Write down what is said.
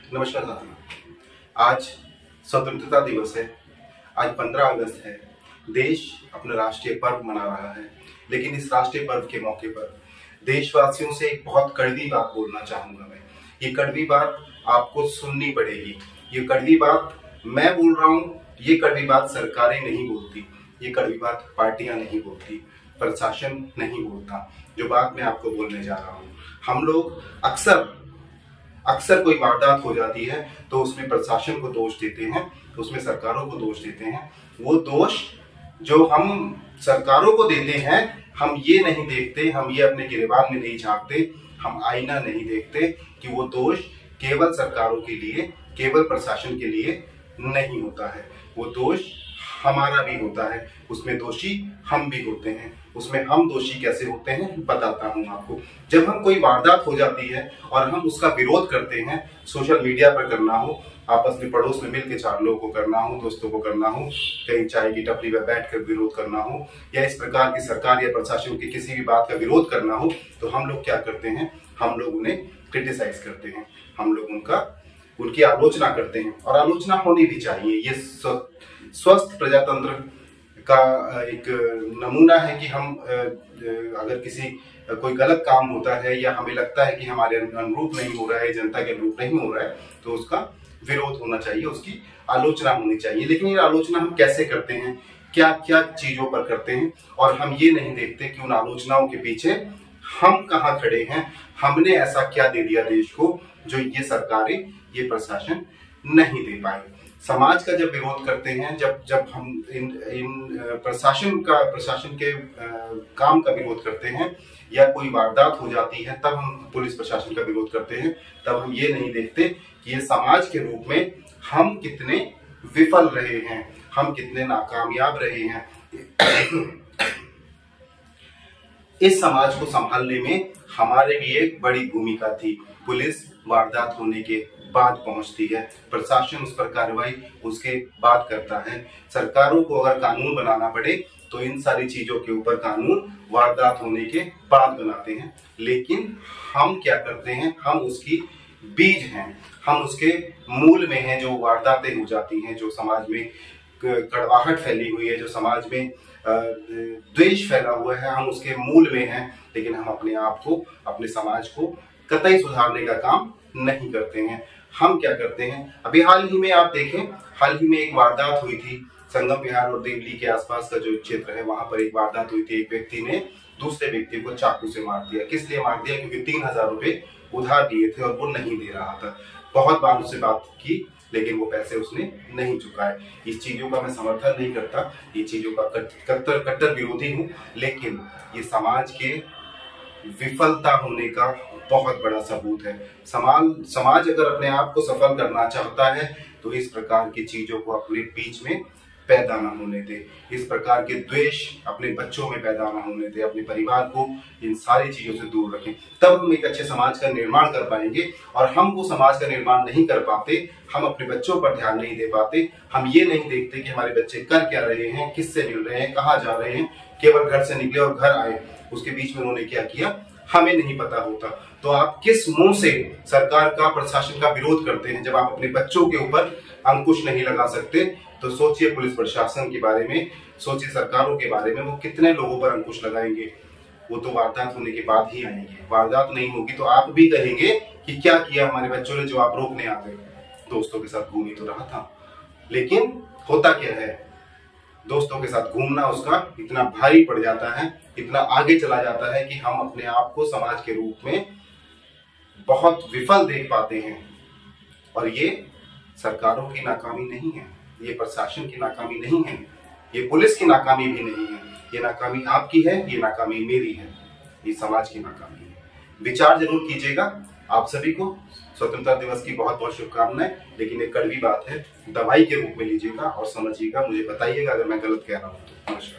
नमस्कार साथियों। आज स्वतंत्रता दिवस है। आज 15 अगस्त है। देश अपना राष्ट्रीय पर्व मना रहा है, लेकिन इस राष्ट्रीय पर्व के मौके पर देशवासियों से एक बहुत कड़वी बात बोलना चाहूंगा मैं। ये कड़वी बात आपको सुननी पड़ेगी। ये कड़वी बात मैं बोल रहा हूँ। ये कड़वी बात सरकारें नहीं बोलती, ये कड़वी बात पार्टियां नहीं बोलती, प्रशासन नहीं बोलता। जो बात मैं आपको बोलने जा रहा हूँ, हम लोग अक्सर कोई वारदात हो जाती है तो उसमें प्रशासन को दोष देते हैं, उसमें सरकारों को दोष देते हैं। वो दोष जो हम सरकारों को देते हैं, हम ये नहीं देखते, हम ये अपने गिरेबान में नहीं झांकते, हम आईना नहीं देखते कि वो दोष केवल सरकारों के लिए, केवल प्रशासन के लिए नहीं होता है। वो दोष हमारा भी होता है, उसमें दोषी हम भी होते हैं। उसमें हम दोषी कैसे होते हैं बताता हूं आपको। जब हम कोई वारदात हो जाती है और हम उसका विरोध करते हैं, सोशल मीडिया पर करना हो, आपस में पड़ोस में मिलकर 4 लोगों को करना हो, दोस्तों को करना हो, कहीं चाय की टपरी पर बैठकर विरोध करना हो, या इस प्रकार की सरकार या प्रशासन की किसी भी बात का विरोध करना हो, तो हम लोग क्या करते हैं? हम लोग उन्हें क्रिटिसाइज करते हैं, हम लोग उनकी आलोचना करते हैं। और आलोचना होनी भी चाहिए। ये स्वस्थ प्रजातंत्र का एक नमूना है कि हम अगर कोई गलत काम होता है या हमें लगता है कि हमारे अनुरूप नहीं हो रहा है, जनता के अनुरूप नहीं हो रहा है, तो उसका विरोध होना चाहिए, उसकी आलोचना होनी चाहिए। लेकिन ये आलोचना हम कैसे करते हैं, क्या क्या चीजों पर करते हैं, और हम ये नहीं देखते कि उन आलोचनाओं के पीछे हम कहाँ खड़े हैं, हमने ऐसा क्या दे दिया देश को जो ये सरकारें, ये प्रशासन नहीं दे पाए। समाज का जब विरोध करते हैं, जब हम इन प्रशासन के काम का विरोध करते हैं, या कोई वारदात हो जाती है तब हम पुलिस प्रशासन का विरोध करते हैं, तब हम ये नहीं देखते कि ये समाज के रूप में हम कितने विफल रहे हैं, हम कितने नाकामयाब रहे हैं। इस समाज को संभालने में हमारे भी एक बड़ी भूमिका थी। पुलिस वारदात होने के बाद पहुंचती है, प्रशासन उस पर कार्रवाई उसके बाद करता है। सरकारों को अगर कानून बनाना पड़े तो इन सारी चीजों के ऊपर कानून वारदात होने के बाद बनाते हैं। लेकिन हम क्या करते हैं? हम उसकी बीज हैं, हम उसके मूल में हैं। जो वारदातें हो जाती हैं, जो समाज में कड़वाहट फैली हुई है, जो समाज में द्वेष फैला हुआ है, हम उसके मूल में हैं। लेकिन हम अपने आप को, अपने समाज को कतई सुधारने का काम नहीं करते हैं। हम क्या करते हैं? अभी हाल ही में आप देखें, हाल ही में एक वारदात हुई थी संगम विहार और देवली के आसपास का जो क्षेत्र है, वहां पर एक वारदात हुई थी। एक व्यक्ति ने दूसरे व्यक्ति को चाकू से मार दिया। किस लिए मार दिया? क्योंकि 3000 रुपए उधार दिए थे और वो नहीं दे रहा था। बहुत बार उससे बात की, लेकिन वो पैसे उसने नहीं चुकाए। इस चीजों का मैं समर्थन नहीं करता, ये चीजों का कट्टर विरोधी हूँ। लेकिन ये समाज के विफलता होने का बहुत बड़ा सबूत है। समाज अगर अपने आप को सफल करना चाहता है तो इस प्रकार की चीजों को अपने बीच में पैदा ना होने दे, इस प्रकार के द्वेष अपने बच्चों में पैदा ना होने दे, अपने परिवार को इन सारी चीजों से दूर रखें। तब हम एक अच्छे समाज का निर्माण कर पाएंगे। और हम वो समाज का निर्माण नहीं कर पाते, हम अपने बच्चों पर ध्यान नहीं दे पाते, हम ये नहीं देखते कि हमारे बच्चे कर क्या रहे हैं, किससे मिल रहे हैं, कहाँ जा रहे हैं। केवल घर से निकले और घर आए, उसके बीच में उन्होंने क्या किया हमें नहीं पता होता। तो आप किस मुंह से सरकार का, प्रशासन का विरोध करते हैं जब आप अपने बच्चों के ऊपर अंकुश नहीं लगा सकते? तो सोचिए पुलिस प्रशासन के बारे में, सोचिए सरकारों के बारे में, वो कितने लोगों पर अंकुश लगाएंगे। वो तो वारदात होने के बाद ही आएंगे। वारदात नहीं होगी तो आप भी कहेंगे कि क्या किया हमारे बच्चों ने, जो आप रोकने आ गए। दोस्तों के साथ घूम ही तो रहा था। लेकिन होता क्या है, दोस्तों के साथ घूमना उसका इतना भारी पड़ जाता है, इतना आगे चला जाता है कि हम अपने आप को समाज के रूप में बहुत विफल देख पाते हैं। और ये सरकारों की नाकामी नहीं है, ये प्रशासन की नाकामी नहीं है, ये पुलिस की नाकामी भी नहीं है। ये नाकामी आपकी है, ये नाकामी मेरी है, ये समाज की नाकामी है। विचार जरूर कीजिएगा। आप सभी को स्वतंत्रता दिवस की बहुत बहुत शुभकामनाएं। लेकिन एक कड़वी बात है, दवाई के रूप में लीजिएगा और समझिएगा। मुझे बताइएगा अगर मैं गलत कह रहा हूं तो। नमस्कार।